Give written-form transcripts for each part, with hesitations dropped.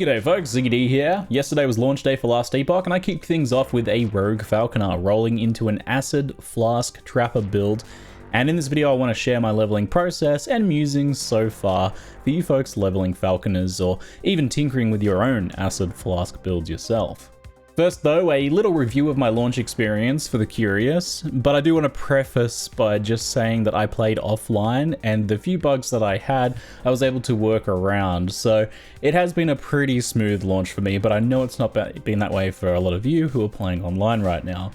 G'day folks, ZiggyD here. Yesterday was launch day for last Epoch, and I kicked things off with a rogue Falconer rolling into an acid flask trapper build. And in this video I want to share my leveling process and musings so far for you folks leveling Falconers or even tinkering with your own acid flask builds yourself. First though, a little review of my launch experience for the curious, but I do want to preface by just saying that I played offline and the few bugs that I had, I was able to work around. So it has been a pretty smooth launch for me, but I know it's not been that way for a lot of you who are playing online right now.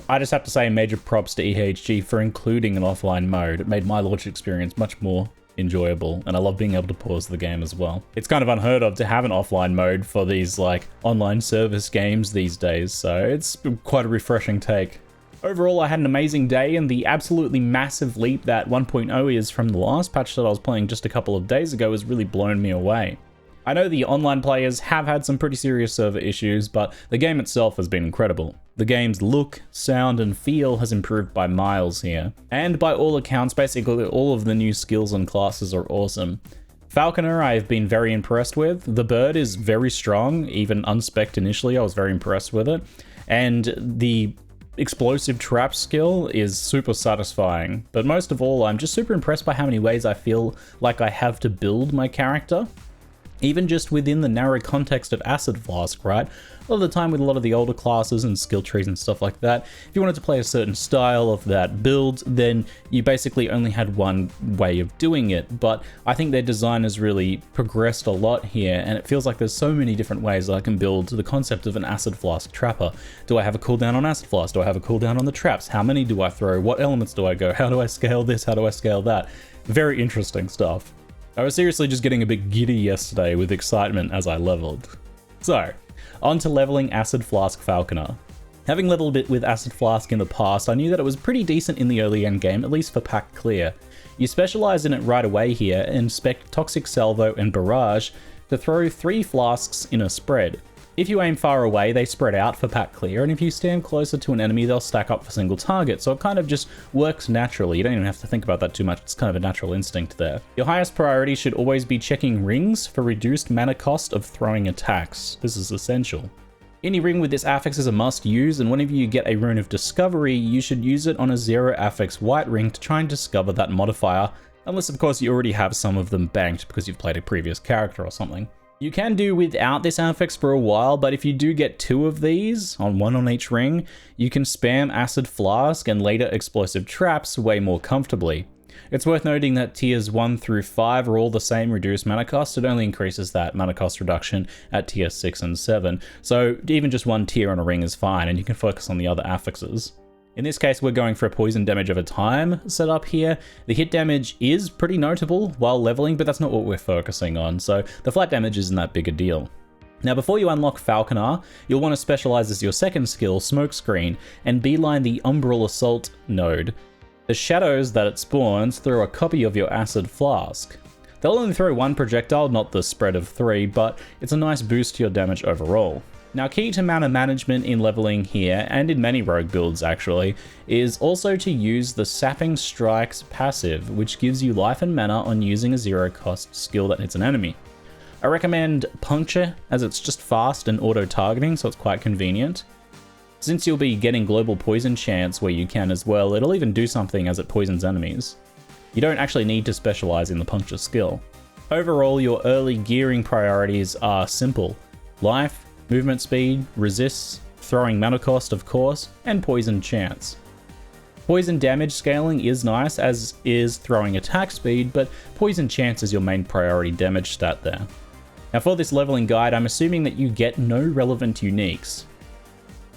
I just have to say major props to EHG for including an offline mode. It made my launch experience much more enjoyable, and I love being able to pause the game as well. It's kind of unheard of to have an offline mode for these like online service games these days, so it's quite a refreshing take. Overall, I had an amazing day, and the absolutely massive leap that 1.0 is from the last patch that I was playing just a couple of days ago has really blown me away. I know the online players have had some pretty serious server issues, but the game itself has been incredible. The game's look, sound, and feel has improved by miles here. And by all accounts, basically all of the new skills and classes are awesome. Falconer I have been very impressed with. The bird is very strong, even unspec'd initially, I was very impressed with it. And the explosive trap skill is super satisfying. But most of all, I'm just super impressed by how many ways I feel like I have to build my character. Even just within the narrow context of Acid Flask, right? A lot of the time with a lot of the older classes and skill trees and stuff like that, if you wanted to play a certain style of that build, then you basically only had one way of doing it. But I think their design has really progressed a lot here, and it feels like there's so many different ways that I can build the concept of an Acid Flask trapper. Do I have a cooldown on Acid Flask? Do I have a cooldown on the traps? How many do I throw? What elements do I go? How do I scale this? How do I scale that? Very interesting stuff. I was seriously just getting a bit giddy yesterday with excitement as I leveled. So, on to leveling Acid Flask Falconer. Having leveled a bit with Acid Flask in the past, I knew that it was pretty decent in the early endgame, at least for pack clear. You specialise in it right away here and spec Toxic Salvo and Barrage to throw 3 flasks in a spread. If you aim far away, they spread out for pack clear, and if you stand closer to an enemy, they'll stack up for single target, so it kind of just works naturally. You don't even have to think about that too much, it's kind of a natural instinct there. Your highest priority should always be checking rings for reduced mana cost of throwing attacks. This is essential. Any ring with this affix is a must use, and whenever you get a rune of discovery, you should use it on a 0 affix white ring to try and discover that modifier, unless of course you already have some of them banked because you've played a previous character or something. You can do without this affix for a while, but if you do get 2 of these, one on each ring, you can spam Acid Flask and later Explosive Traps way more comfortably. It's worth noting that tiers 1 through 5 are all the same reduced mana cost. It only increases that mana cost reduction at tier 6 and 7, so even just 1 tier on a ring is fine, and you can focus on the other affixes. In this case, we're going for a poison damage over time setup here. The hit damage is pretty notable while leveling, but that's not what we're focusing on, so the flat damage isn't that big a deal. Now, before you unlock Falconer, you'll want to specialize as your second skill, Smokescreen, and beeline the Umbral Assault node. The shadows that it spawns throw a copy of your Acid Flask. They'll only throw 1 projectile, not the spread of 3, but it's a nice boost to your damage overall. Now, key to mana management in leveling here, and in many rogue builds actually, is also to use the Sapping Strikes passive, which gives you life and mana on using a 0 cost skill that hits an enemy. I recommend Puncture, as it's just fast and auto-targeting, so it's quite convenient. Since you'll be getting global poison chance where you can as well, it'll even do something as it poisons enemies. You don't actually need to specialize in the Puncture skill. Overall, your early gearing priorities are simple: life, movement speed, resists, throwing mana cost of course, and poison chance. Poison damage scaling is nice, as is throwing attack speed, but poison chance is your main priority damage stat there. Now for this leveling guide, I'm assuming that you get no relevant uniques,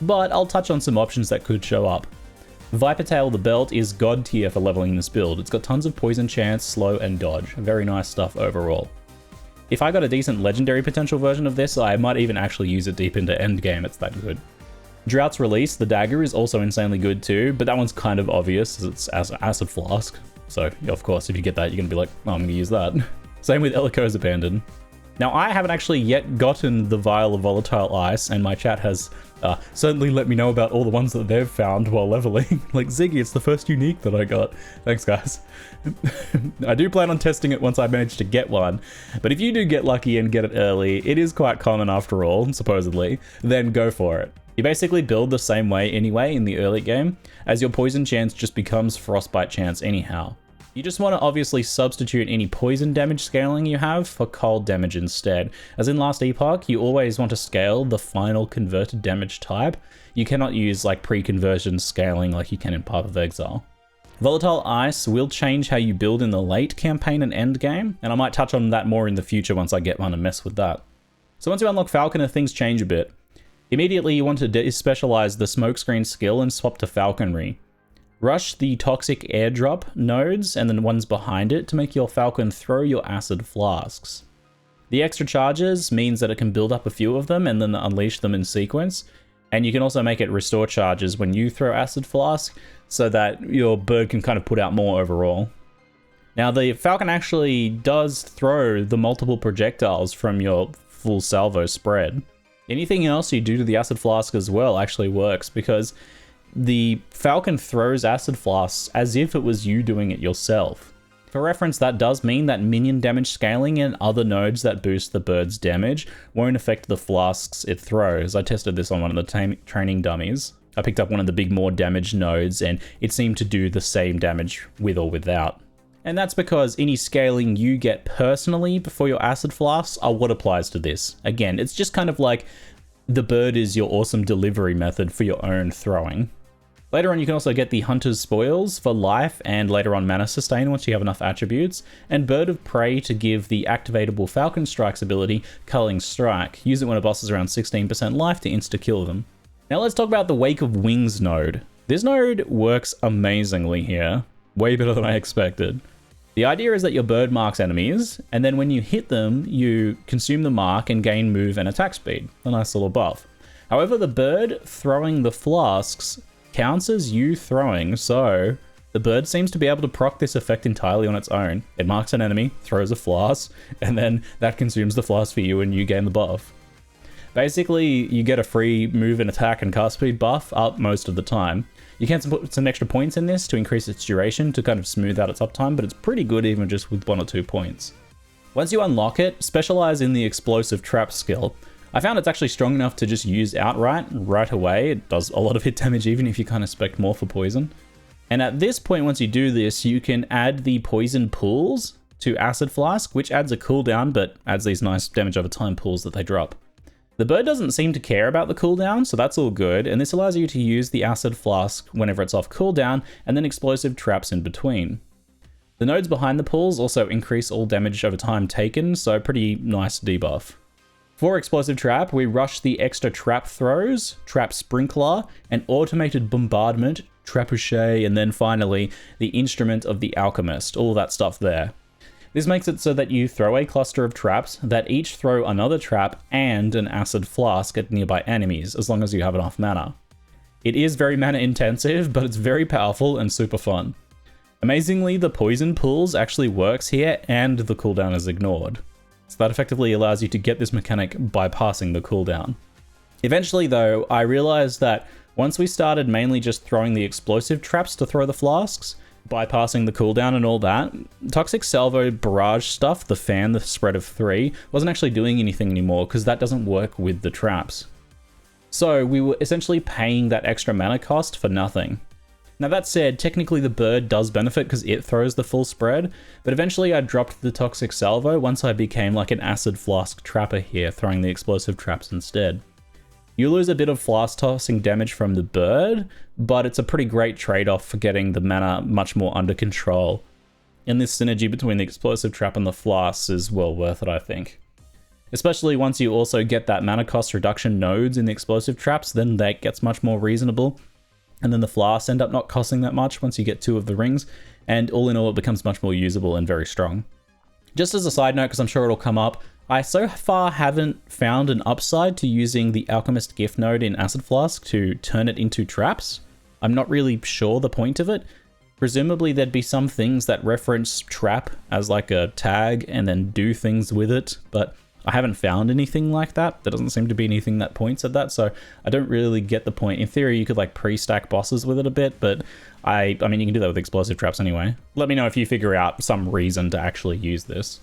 but I'll touch on some options that could show up. Vipertail the Belt is god tier for leveling this build. It's got tons of poison chance, slow, and dodge. Very nice stuff overall. If I got a decent legendary potential version of this, I might even actually use it deep into endgame, it's that good. Drought's Release, the dagger, is also insanely good too, but that one's kind of obvious as it's Acid Flask. So, of course, if you get that, you're going to be like, oh, I'm going to use that. Same with Eliko's Abandon. Now, I haven't actually yet gotten the vial of Volatile Ice, and my chat has certainly let me know about all the ones that they've found while leveling. Like, Ziggy, it's the first unique that I got. Thanks, guys. I do plan on testing it once I manage to get one, but if you do get lucky and get it early, it is quite common after all, supposedly, then go for it. You basically build the same way anyway in the early game, as your poison chance just becomes frostbite chance anyhow. You just want to obviously substitute any poison damage scaling you have for cold damage instead. As in last Epoch, you always want to scale the final converted damage type. You cannot use like pre-conversion scaling like you can in Path of Exile. Volatile Ice will change how you build in the late campaign and endgame, and I might touch on that more in the future once I get one and mess with that. So once you unlock Falconer, things change a bit. Immediately you want to despecialize the smokescreen skill and swap to Falconry. Rush the toxic airdrop nodes and the ones behind it to make your Falcon throw your acid flasks. The extra charges means that it can build up a few of them and then unleash them in sequence, and you can also make it restore charges when you throw acid flask so that your bird can kind of put out more overall. Now the Falcon actually does throw the multiple projectiles from your full salvo spread. Anything else you do to the acid flask as well actually works, because the Falcon throws acid flasks as if it was you doing it yourself. For reference, that does mean that minion damage scaling and other nodes that boost the bird's damage won't affect the flasks it throws. I tested this on one of the training dummies. I picked up one of the big more damage nodes and it seemed to do the same damage with or without. And that's because any scaling you get personally before your acid flasks are what applies to this. Again, it's just kind of like the bird is your awesome delivery method for your own throwing. Later on, you can also get the Hunter's Spoils for life and later on Mana Sustain once you have enough attributes, and Bird of Prey to give the activatable Falcon Strike's ability, Culling Strike. Use it when a boss is around 16% life to insta-kill them. Now let's talk about the Wake of Wings node. This node works amazingly here, way better than I expected. The idea is that your bird marks enemies, and then when you hit them, you consume the mark and gain move and attack speed. A nice little buff. However, the bird throwing the flasks counts as you throwing, so the bird seems to be able to proc this effect entirely on its own. It marks an enemy, throws a flask, and then that consumes the flask for you and you gain the buff. Basically, you get a free move and attack and cast speed buff up most of the time. You can put some extra points in this to increase its duration to kind of smooth out its uptime, but it's pretty good even just with 1 or 2 points. Once you unlock it, specialize in the explosive trap skill. I found it's actually strong enough to just use outright right away. It does a lot of hit damage even if you can't expect more for poison. And at this point, once you do this, you can add the poison pools to Acid Flask, which adds a cooldown but adds these nice damage over time pools that they drop. The bird doesn't seem to care about the cooldown, so that's all good, and this allows you to use the Acid Flask whenever it's off cooldown, and then explosive traps in between. The nodes behind the pools also increase all damage over time taken, so pretty nice debuff. For Explosive Trap, we rush the extra Trap Throws, Trap Sprinkler, and Automated Bombardment, Trebuchet, and then finally, the Instrument of the Alchemist, all that stuff there. This makes it so that you throw a cluster of traps that each throw another trap and an acid flask at nearby enemies, as long as you have enough mana. It is very mana intensive, but it's very powerful and super fun. Amazingly, the poison pools actually works here and the cooldown is ignored. So that effectively allows you to get this mechanic bypassing the cooldown. Eventually though, I realized that once we started mainly just throwing the explosive traps to throw the flasks, bypassing the cooldown and all that, Toxic Salvo barrage stuff, the fan, the spread of 3, wasn't actually doing anything anymore because that doesn't work with the traps. So we were essentially paying that extra mana cost for nothing. Now that said, technically the bird does benefit because it throws the full spread, but eventually I dropped the Toxic Salvo once I became like an Acid Flask trapper here, throwing the explosive traps instead. You lose a bit of flask tossing damage from the bird, but it's a pretty great trade-off for getting the mana much more under control. And this synergy between the explosive trap and the flasks is well worth it, I think. Especially once you also get that mana cost reduction nodes in the explosive traps, then that gets much more reasonable. And then the flasks end up not costing that much once you get 2 of the rings, and all in all it becomes much more usable and very strong. Just as a side note, because I'm sure it'll come up, I so far haven't found an upside to using the Alchemist gift node in Acid Flask to turn it into traps. I'm not really sure the point of it. Presumably there'd be some things that reference trap as like a tag and then do things with it, but I haven't found anything like that. There doesn't seem to be anything that points at that, so I don't really get the point. In theory, you could like pre-stack bosses with it a bit, but I mean, you can do that with explosive traps anyway. Let me know if you figure out some reason to actually use this.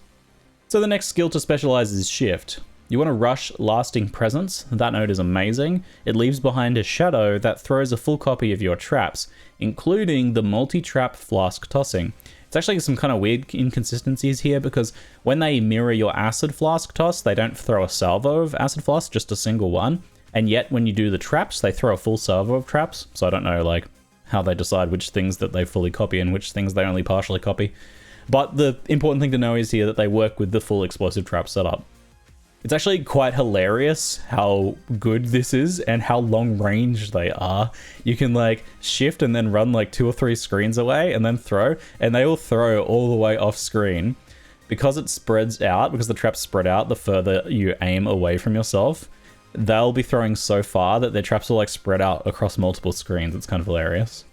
So the next skill to specialize is Shift. You want to rush Lasting Presence. That node is amazing. It leaves behind a shadow that throws a full copy of your traps, including the multi-trap Flask tossing. It's actually some kind of weird inconsistencies here because when they mirror your Acid Flask toss, they don't throw a salvo of Acid Flask, just a single one. And yet when you do the traps, they throw a full salvo of traps. So I don't know like how they decide which things that they fully copy and which things they only partially copy. But the important thing to know is here that they work with the full explosive trap setup. It's actually quite hilarious how good this is and how long range they are. You can like shift and then run like 2 or 3 screens away and then throw, and they all throw all the way off screen. Because it spreads out, because the traps spread out the further you aim away from yourself, they'll be throwing so far that their traps will like spread out across multiple screens. It's kind of hilarious.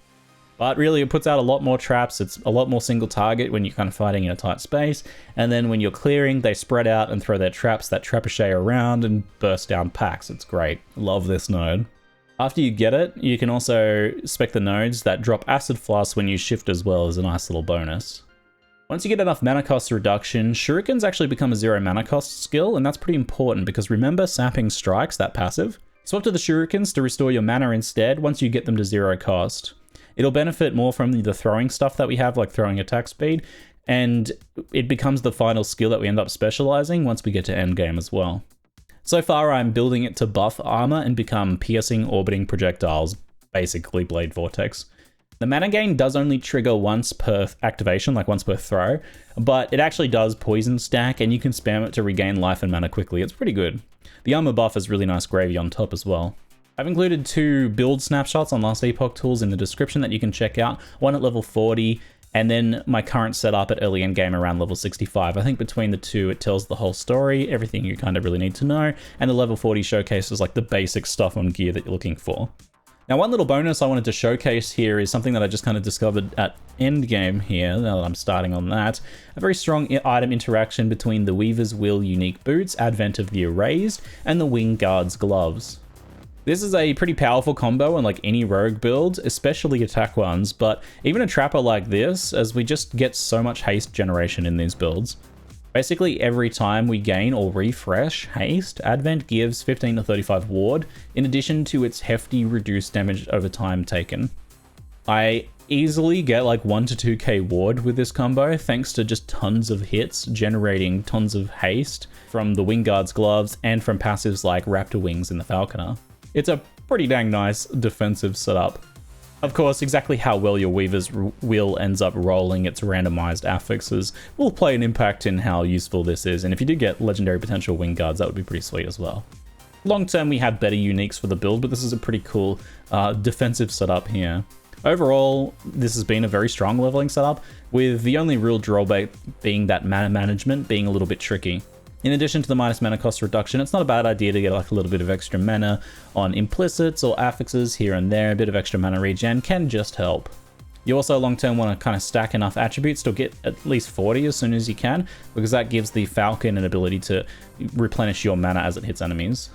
But really, it puts out a lot more traps. It's a lot more single target when you're kind of fighting in a tight space. And then when you're clearing, they spread out and throw their traps that trebuchet around and burst down packs. It's great. Love this node. After you get it, you can also spec the nodes that drop Acid Flask when you shift as well as a nice little bonus. Once you get enough mana cost reduction, Shurikens actually become a 0 mana cost skill, and that's pretty important because remember Sapping Strikes, that passive? Swap to the Shurikens to restore your mana instead once you get them to 0 cost. It'll benefit more from the throwing stuff that we have, like throwing attack speed, and it becomes the final skill that we end up specializing once we get to endgame as well. So far, I'm building it to buff armor and become piercing orbiting projectiles, basically Blade Vortex. The mana gain does only trigger once per activation, like once per throw, but it actually does poison stack and you can spam it to regain life and mana quickly. It's pretty good. The armor buff is really nice gravy on top as well. I've included 2 build snapshots on Last Epoch tools in the description that you can check out, one at level 40, and then my current setup at early endgame around level 65. I think between the two, it tells the whole story, everything you kind of really need to know, and the level 40 showcases like the basic stuff on gear that you're looking for. Now, one little bonus I wanted to showcase here is something that I just kind of discovered at endgame here, now that I'm starting on that. A very strong item interaction between the Weaver's Will unique boots, Advent of the Erased, and the Wing Guard's gloves. This is a pretty powerful combo on like any rogue build, especially attack ones, but even a trapper like this, as we just get so much haste generation in these builds. Basically every time we gain or refresh haste, Advent gives 15 to 35 ward, in addition to its hefty reduced damage over time taken. I easily get like 1 to 2k ward with this combo, thanks to just tons of hits, generating tons of haste from the Wingguard's gloves and from passives like Raptor Wings in the Falconer. It's a pretty dang nice defensive setup. Of course, exactly how well your Weaver's Will ends up rolling its randomized affixes will play an impact in how useful this is, and if you did get legendary potential Wing Guards, that would be pretty sweet as well. Long term, we have better uniques for the build, but this is a pretty cool defensive setup here. Overall, this has been a very strong leveling setup, with the only real drawback being that mana management being a little bit tricky. In addition to the minus mana cost reduction, it's not a bad idea to get like a little bit of extra mana on implicits or affixes here and there. A bit of extra mana regen can just help. You also long term want to kind of stack enough attributes to get at least 40 as soon as you can, because that gives the Falcon an ability to replenish your mana as it hits enemies.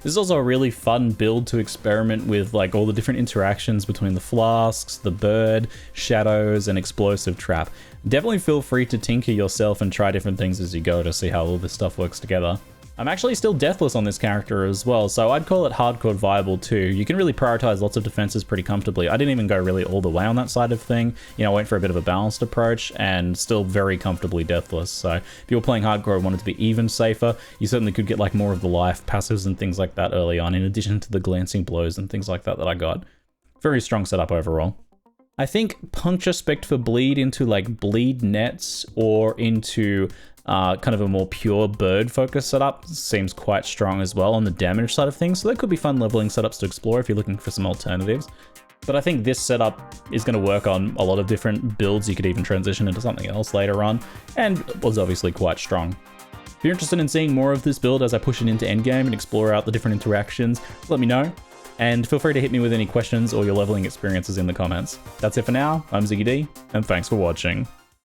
This is also a really fun build to experiment with, like all the different interactions between the flasks, the bird, shadows, and explosive trap. Definitely feel free to tinker yourself and try different things as you go to see how all this stuff works together. I'm actually still deathless on this character as well, so I'd call it hardcore viable too. You can really prioritize lots of defenses pretty comfortably. I didn't even go really all the way on that side of thing. You know, I went for a bit of a balanced approach and still very comfortably deathless. So if you were playing hardcore and wanted to be even safer, you certainly could get like more of the life passives and things like that early on, in addition to the glancing blows and things like that that I got. Very strong setup overall. I think puncture spec for bleed into like bleed nets or into kind of a more pure bird focus setup seems quite strong as well on the damage side of things. So that could be fun leveling setups to explore if you're looking for some alternatives. But I think this setup is going to work on a lot of different builds. You could even transition into something else later on, and was obviously quite strong. If you're interested in seeing more of this build as I push it into endgame and explore out the different interactions, let me know. And feel free to hit me with any questions or your leveling experiences in the comments. That's it for now. I'm ZiggyD, and thanks for watching.